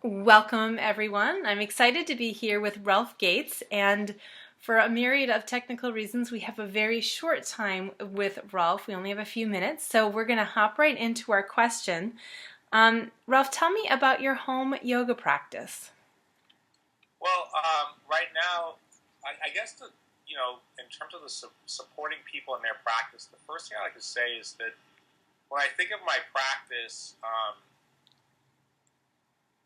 Welcome, everyone. I'm excited to be here with Rolf Gates, and for a myriad of technical reasons, we have a very short time with Rolf. We only have a few minutes, so we're going to hop right into our question. Rolf, tell me about your home yoga practice. Well, right now, I guess in terms of the supporting people in their practice, the first thing I like to say is that when I think of my practice,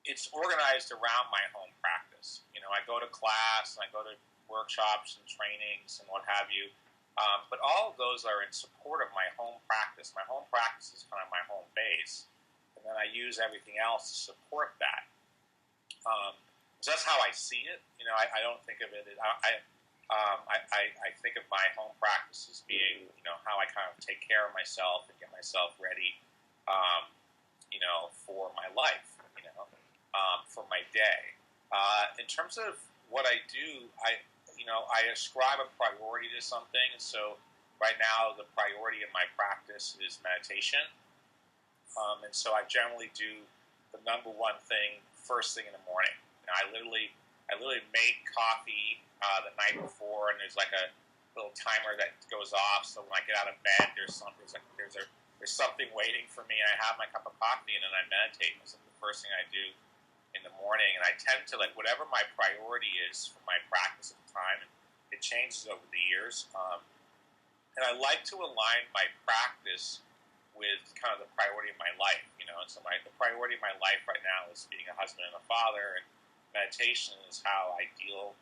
it's organized around my home practice. I go to class and I go to workshops and trainings and what have you, but all of those are in support of my home practice. My home practice is kind of my home base, and then I use everything else to support that. So that's how I see it. I don't think of it as I think of my home practice as being, how I kind of take care of myself and get myself ready, for my life, for my day. In terms of what I do, I ascribe a priority to something. So right now, the priority in my practice is meditation, and so I generally do the number one thing first thing in the morning. I literally make coffee the night before, and there's like a little timer that goes off. So when I get out of bed, there's something waiting for me, and I have my cup of coffee, and then I meditate. This is the first thing I do in the morning, and I tend to whatever my priority is for my practice at the time. And it changes over the years, and I like to align my practice with kind of the priority of my life. And so the priority of my life right now is being a husband and a father, and meditation is how I deal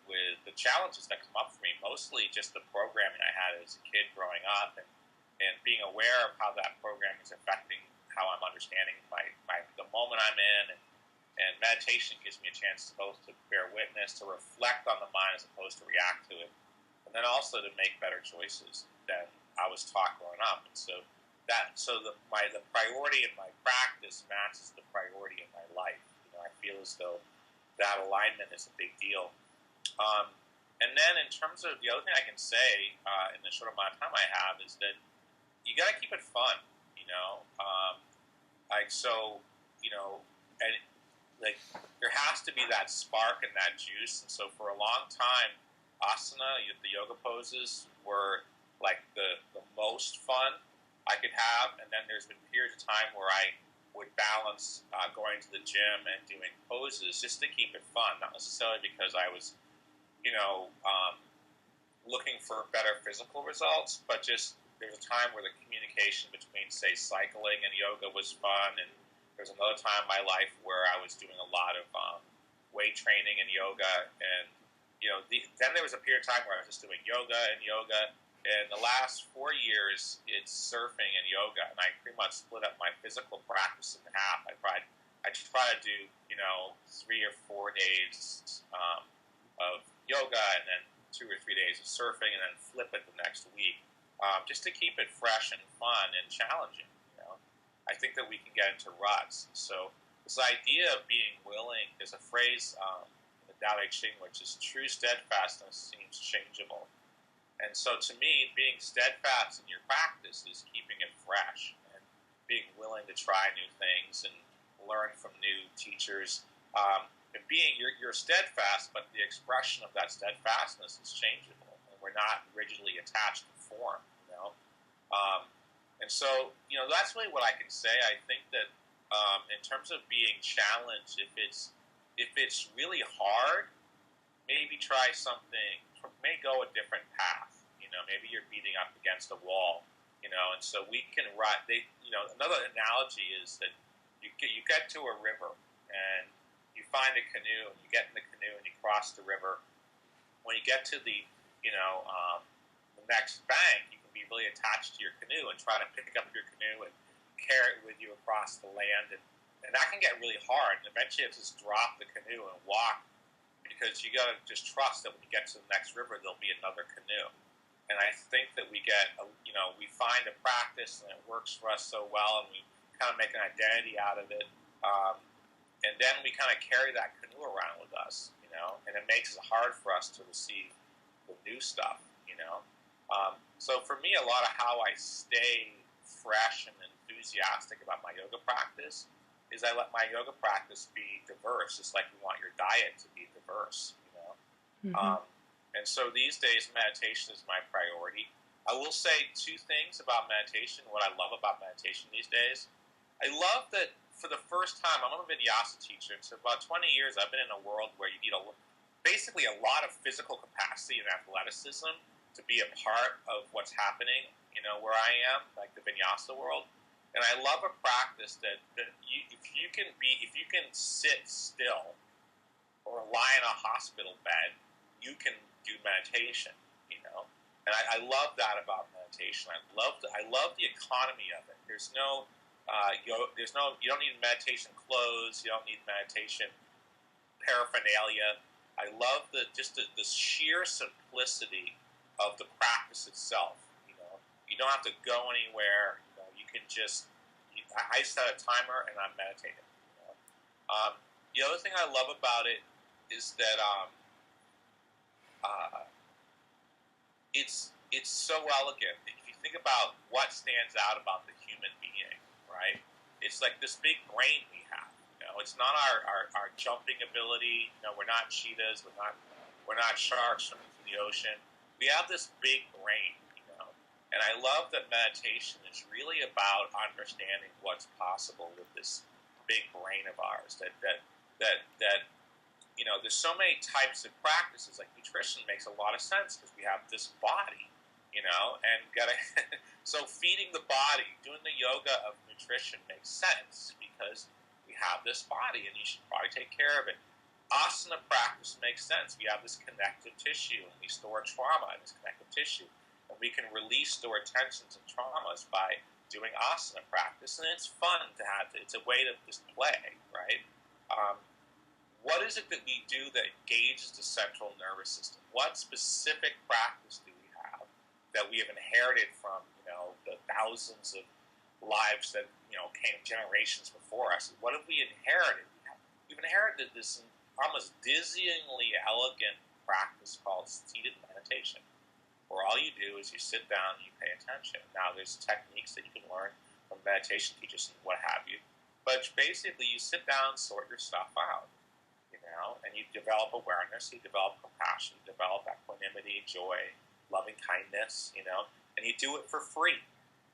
with the challenges that come up for me, mostly just the programming I had as a kid growing up, and being aware of how that programming is affecting how I'm understanding the moment I'm in, and meditation gives me a chance to both to bear witness, to reflect on the mind as opposed to react to it, and then also to make better choices than I was taught growing up. And so the priority in my practice matches the priority in my life. I feel as though that alignment is a big deal. And then in terms of the other thing I can say in the short amount of time I have is that you got to keep it fun, there has to be that spark and that juice. And so for a long time, asana, the yoga poses were like the most fun I could have. And then there's been periods of time where I would balance going to the gym and doing poses just to keep it fun, not necessarily because I was, looking for better physical results, but just there was a time where the communication between, say, cycling and yoga was fun, and there's another time in my life where I was doing a lot of weight training and yoga, and then there was a period of time where I was just doing yoga. And the last 4 years, it's surfing and yoga, and I pretty much split up my physical practice in half. I try to do 3 or 4 days of yoga, and then 2 or 3 days of surfing, and then flip it the next week, just to keep it fresh and fun and challenging. I think that we can get into ruts. So this idea of being willing, there's a phrase in the Tao Te Ching, which is true steadfastness seems changeable. And so to me, being steadfast in your practice is keeping it fresh and being willing to try new things and learn from new teachers. And you're steadfast, but the expression of that steadfastness is changeable, and we're not rigidly attached to form. And so that's really what I can say. I think that in terms of being challenged, if it's really hard, maybe try something. May go a different path. Maybe you're beating up against a wall. And so we can ride. Another analogy is that you get to a river and you find a canoe, and you get in the canoe and you cross the river. When you get to the the next bank, you can be really attached to your canoe and try to pick up your canoe and carry it with you across the land, and that can get really hard. And eventually, you have to just drop the canoe and walk, because you got to just trust that when you get to the next river, there'll be another canoe. And I think that we we find a practice and it works for us so well, and we kind of make an identity out of it, and then we kind of carry that canoe around with us, and it makes it hard for us to receive the new stuff, So for me, a lot of how I stay fresh and enthusiastic about my yoga practice is I let my yoga practice be diverse, just like you want your diet to be diverse, you know. Mm-hmm. And so these days, meditation is my priority. I will say two things about meditation. What I love about meditation these days, I love that for the first time, I'm a vinyasa teacher. So about 20 years, I've been in a world where you need basically a lot of physical capacity and athleticism to be a part of what's happening, you know, where I am, like the vinyasa world. And I love a practice that if you can sit still or lie in a hospital bed, you can do meditation, you know. And I love that about meditation. I love the economy of it. There's no you don't need meditation clothes. You don't need meditation paraphernalia. I love the sheer simplicity of the practice itself. You know, you don't have to go anywhere. You know, you can just. I set a timer and I'm meditating. You know? The other thing I love about it is that it's so elegant. If you think about what stands out about the human being, right? It's like this big brain we have. You know, it's not our jumping ability. You know, we're not cheetahs. We're not sharks swimming through the ocean. We have this big brain, you know. And I love that meditation is really about understanding what's possible with this big brain of ours. That you know, there's so many types of practices. Like nutrition makes a lot of sense because we have this body, you know, and so feeding the body, doing the yoga of nutrition makes sense because we have this body and you should probably take care of it. Asana practice makes sense. We have this connective tissue and we store trauma in this connective tissue. And we can release stored tensions and traumas by doing asana practice. And it's fun to have. It's a way to just play, right? What is it that we do that engages the central nervous system? What specific practice do we have that we have inherited from, you know, the thousands of lives that, you know, came generations before us? What have we inherited? We've inherited this almost dizzyingly elegant practice called seated meditation, where all you do is you sit down and you pay attention. Now, there's techniques that you can learn from meditation teachers and what have you, but basically you sit down, sort your stuff out. And you develop awareness, you develop compassion, you develop equanimity, joy, loving kindness, you know, and you do it for free,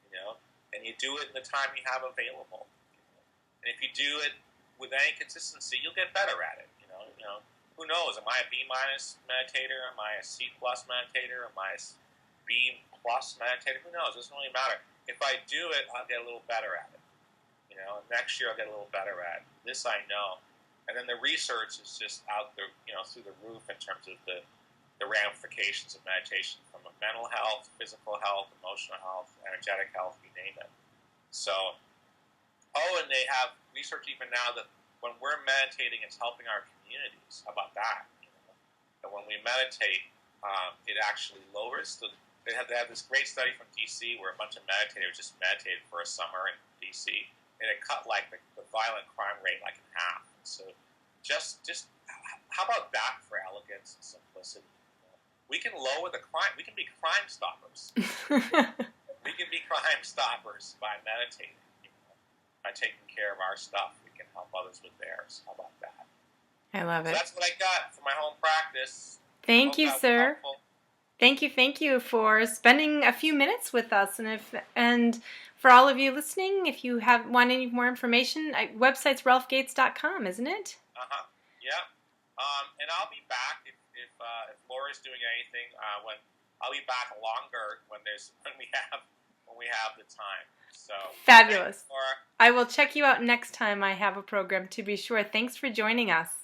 you know, and you do it in the time you have available. You know? And if you do it with any consistency, you'll get better at it, you know. Who knows? Am I a B- meditator? Am I a C+ meditator? Am I a B+ meditator? Who knows? It doesn't really matter. If I do it, I'll get a little better at it. You know, next year I'll get a little better at it. This I know. And then the research is just out there, you know, through the roof in terms of the ramifications of meditation from mental health, physical health, emotional health, energetic health, you name it. So, and they have research even now that when we're meditating, it's helping our communities. How about that? You know? And when we meditate, it actually lowers they have this great study from DC where a bunch of meditators just meditated for a summer in DC, and it cut like the violent crime rate like in half. So just how about that for elegance and simplicity? You know? We can lower the crime. We can be crime stoppers. We can be crime stoppers by meditating. You know? By taking care of our stuff, we can help others with theirs. How about that? I love it. So that's what I got for my home practice. Thank you, sir. Thank you for spending a few minutes with us. And for all of you listening, if you want any more information, website's rolfgates.com, isn't it? Yeah. And I'll be back if Laura's doing anything. I'll be back longer when we have the time. So fabulous. Thanks, Laura. I will check you out next time I have a program, to be sure. Thanks for joining us.